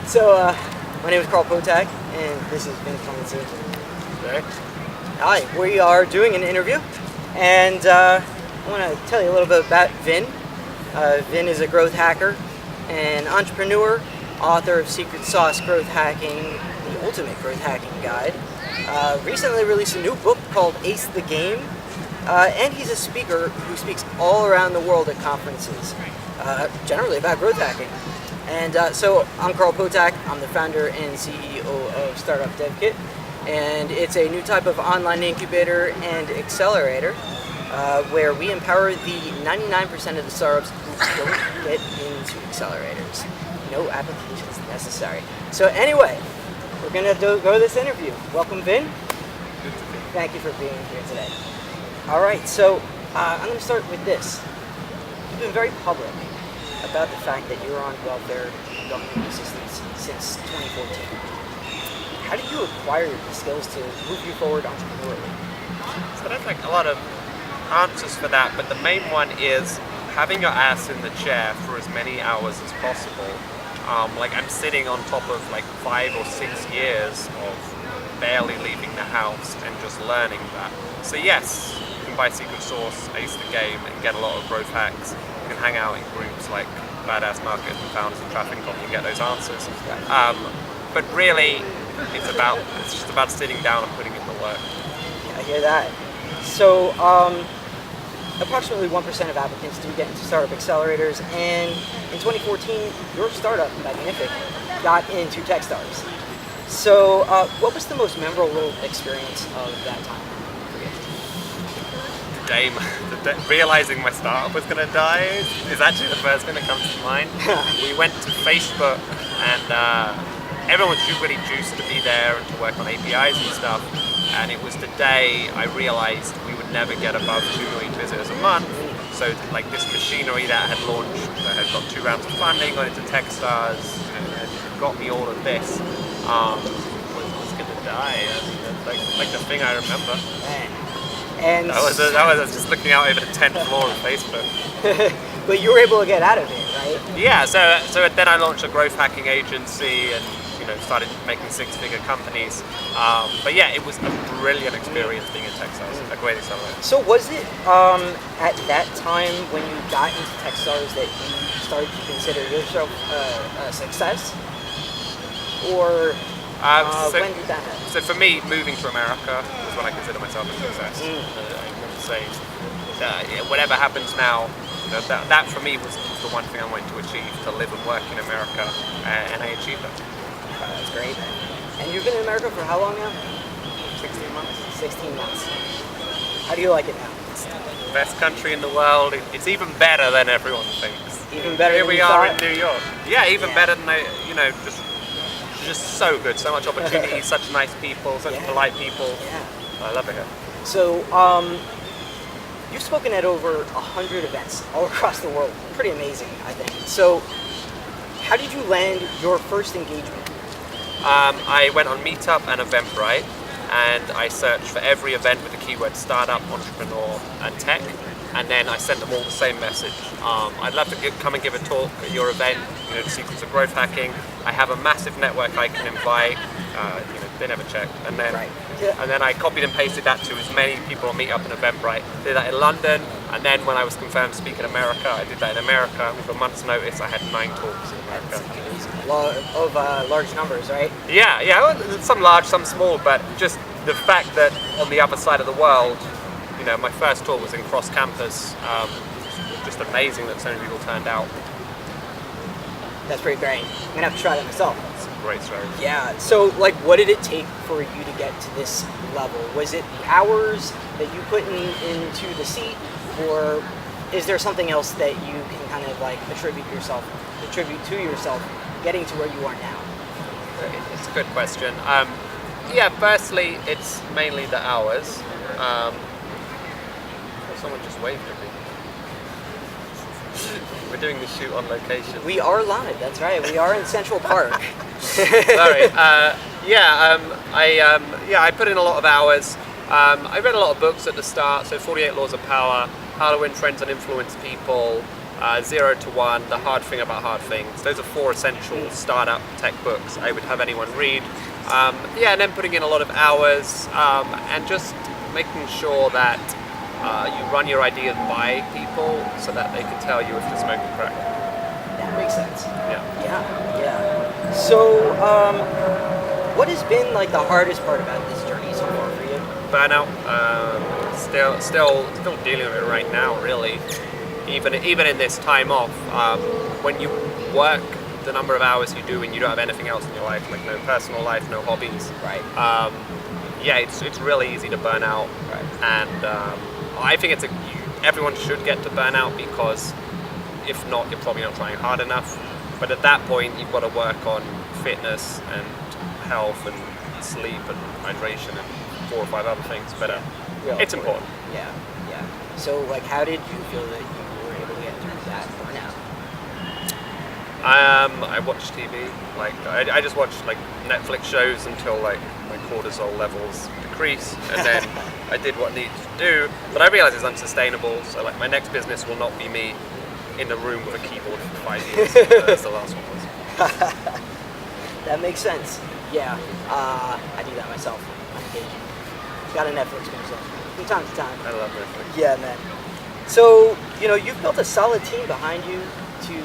So, my name is Potak, and this is Clancy. Okay. Hi, we are doing an interview, and I want to tell you a little bit about Vin. Vin is a growth hacker, an entrepreneur, author of Secret Sauce Growth Hacking, the Ultimate Growth Hacking Guide. Recently released a new book called Ace the Game, and he's a speaker who speaks all around the world at conferences, generally about growth hacking. And so I'm Potak. I'm the founder and CEO of StartupDevKit, and it's a new type of online incubator and accelerator where we empower the 99% of the startups who don't get into accelerators. No applications necessary. So anyway, we're going to go to this interview. Welcome, Vin. Thank you for being here today. All right, so I'm going to start with this. You've been very public about the fact that you're on welfare government assistance since 2014. How did you acquire the skills to move you forward entrepreneurially? So there's like a lot of answers for that, but the main one is having your ass in the chair for as many hours as possible. Like I'm sitting on top of like 5 or 6 years of barely leaving the house and just learning that. So yes, you can buy Secret Sauce, Ace the Game, and get a lot of growth hacks. You can hang out in groups like Badass Market and Founders and Traffic Coffee and get those answers. But really, it's just about sitting down and putting in the work. Yeah, I hear that. So, approximately 1% of applicants do get into startup accelerators, and in 2014, your startup, Magnific, got into Techstars. So, what was the most memorable experience of that time for you? Realizing my startup was going to die is actually the first thing that comes to mind. We went to Facebook and everyone was really juiced to be there and to work on APIs and stuff, and it was the day I realized we would never get above 2 million visitors a month. So like this machinery that had launched, that had got 2 rounds of funding, got into Techstars, and got me all of this, was going to die. I mean, that's like the thing I remember. And I was just looking out over the 10th floor of Facebook. But you were able to get out of it, right? Yeah, so then I launched a growth hacking agency and started making 6-figure companies. But yeah, it was a brilliant experience being in Techstars, a great accelerator. So was it at that time when you got into Techstars that you started to consider yourself a success? Or when did that happen? So for me, moving to America was when I consider myself a success. I would say whatever happens now, that for me was the one thing I wanted to achieve, to live and work in America, and I achieved that. That's great. And you've been in America for how long now? 16 months. 16 months. How do you like it now? It's the best country in the world. It's even better than everyone thinks. Even better Here than we you are thought? in New York. Yeah, even better than just so good. So much opportunity, such nice people, such polite people. Yeah. I love it here. So, you've spoken at over 100 events all across the world. Pretty amazing, I think. So, how did you land your first engagement? I went on Meetup and Eventbrite, and I searched for every event with the keyword startup, entrepreneur, and tech, and then I sent them all the same message. I'd love to come and give a talk at your event, the secrets of growth hacking. I have a massive network I can invite. They never checked, and then I copied and pasted that to as many people on Meetup and Eventbrite. Did that in London, and then when I was confirmed to speak in America, I did that in America. With a month's notice, I had 9 talks in America. Of large numbers, right? Yeah, some large, some small, but just the fact that on the other side of the world, my first talk was in cross campus. Just amazing that so many people turned out. That's pretty great. I'm gonna have to try that myself. It's a great story. Yeah. So, what did it take for you to get to this level? Was it the hours that you put into the seat, or is there something else that you can kind of attribute to yourself getting to where you are now? It's a good question. Firstly, it's mainly the hours. Someone just waved at me. We're doing the shoot on location. We are live, that's right. We are in Central Park. Sorry. I put in a lot of hours. I read a lot of books at the start, so 48 Laws of Power, How to Win Friends and Influence People, 0 to 1, The Hard Thing About Hard Things. Those are 4 essential startup tech books I would have anyone read. And then putting in a lot of hours and just making sure that you run your ideas by people so that they can tell you if you're smoking crack. That makes sense. Yeah. So, what has been like the hardest part about this journey so far for you? Burnout. Still dealing with it right now, really. Even in this time off, when you work the number of hours you do and you don't have anything else in your life, like no personal life, no hobbies. Right. It's really easy to burn out. Right. And I think everyone should get to burnout, because if not, you're probably not trying hard enough. But at that point, you've got to work on fitness and health and sleep and hydration and 4 or 5 other things. But it's important. Yeah. So, like, how did you feel that you were able to get through that burnout? I watch TV. Like, I just watch like Netflix shows until like my cortisol levels decrease, and then I did what needed to do. But I realized it's unsustainable. So, like, my next business will not be me in a room with a keyboard for 5 years. As the last one was. That makes sense. Yeah, I do that myself on occasion. Got a Netflix binge from time to time. I love Magnific. Yeah, man. So, you've built a solid team behind you to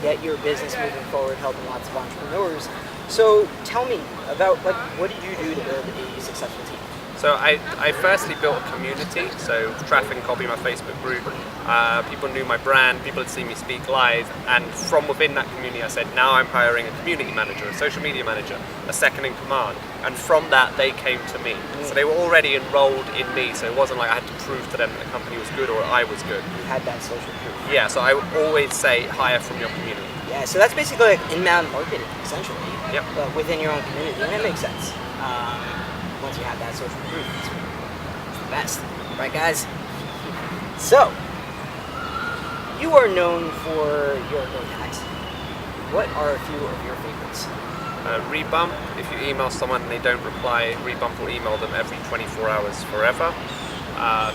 get your business moving forward, helping lots of entrepreneurs. So, tell me about, like, what did you do to build a successful team? So I firstly built a community, so traffic and copy my Facebook group. People knew my brand, people had seen me speak live, and from within that community I said, now I'm hiring a community manager, a social media manager, a second in command. And from that they came to me. So they were already enrolled in me, so it wasn't like I had to prove to them that the company was good or I was good. You had that social proof. Yeah, so I would always say hire from your community. Yeah, so that's basically like inbound marketing, essentially. Yep. Within your own community, and it makes sense. Once you have that social proof, it's the best, right, guys? So, you are known for your growth hacks. What are a few of your favorites? Rebump. If you email someone and they don't reply, Rebump will email them every 24 hours forever.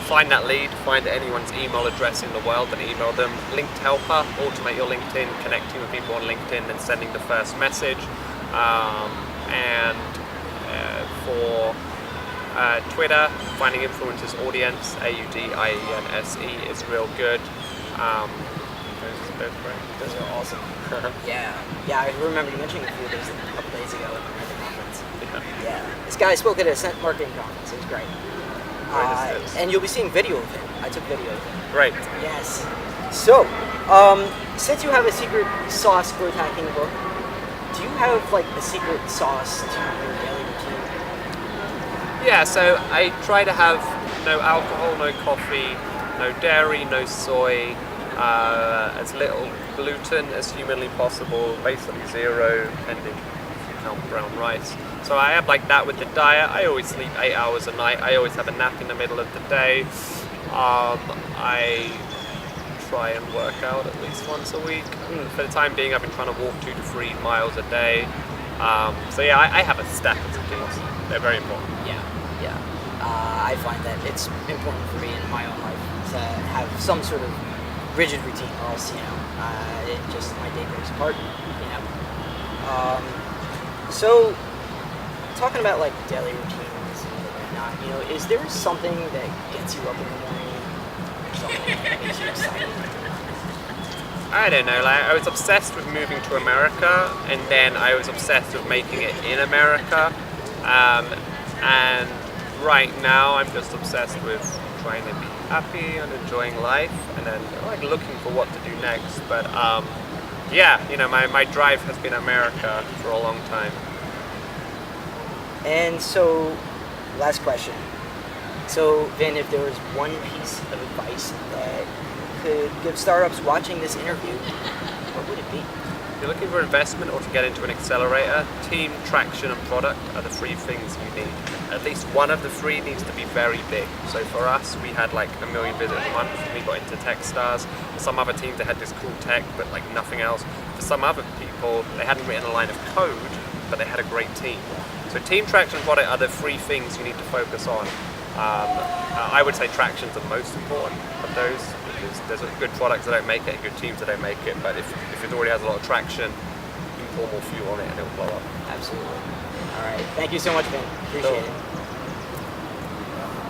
Find that lead, find anyone's email address in the world and email them. Linked Helper, automate your LinkedIn, connecting with people on LinkedIn and sending the first message. For Twitter, finding influencers audience, AUDIENSE is real good. Those are awesome. Yeah, I remember you mentioning a few of those a couple days ago at the conference. Yeah, this guy spoke at a Scent marketing conference. It was great. And you'll be seeing video of him. I took video of him. Great. Yes. So, since you have a secret sauce growth hacking book, do you have like a secret sauce to your daily routine? Yeah, so I try to have no alcohol, no coffee, no dairy, no soy, as little gluten as humanly possible, basically zero, depending if you count brown rice. So I have like that with the diet. I always sleep 8 hours a night. I always have a nap in the middle of the day. I try and work out at least once a week. For the time being, I've been trying to walk 2 to 3 miles a day. I have a stack of routines. They're very important. Yeah. I find that it's important for me in my own life to have some sort of rigid routine, or else, my day goes apart, So, talking about like daily routines and whatnot, is there something that gets you up in the morning, or something that makes you excited? I don't know, like I was obsessed with moving to America, and then I was obsessed with making it in America, and right now I'm just obsessed with trying to be happy and enjoying life, and then like looking for what to do next. But my drive has been America for a long time. And so, last question. So, Vin, if there was one piece of advice that could give startups watching this interview, what would it be? If you're looking for investment or to get into an accelerator, team, traction, and product are the 3 things you need. At least one of the 3 needs to be very big. So for us, we had like 1 million visitors a month. We got into Techstars. For some other teams, they had this cool tech, but like nothing else. For some other people, they hadn't written a line of code, but they had a great team. So team, traction, and product are the 3 things you need to focus on. I would say traction's the most important of those, because there's good products that don't make it, good teams that don't make it, but if it already has a lot of traction, you can pour more fuel on it and it'll blow up. Absolutely. All right. Thank you so much, Ben. Appreciate it.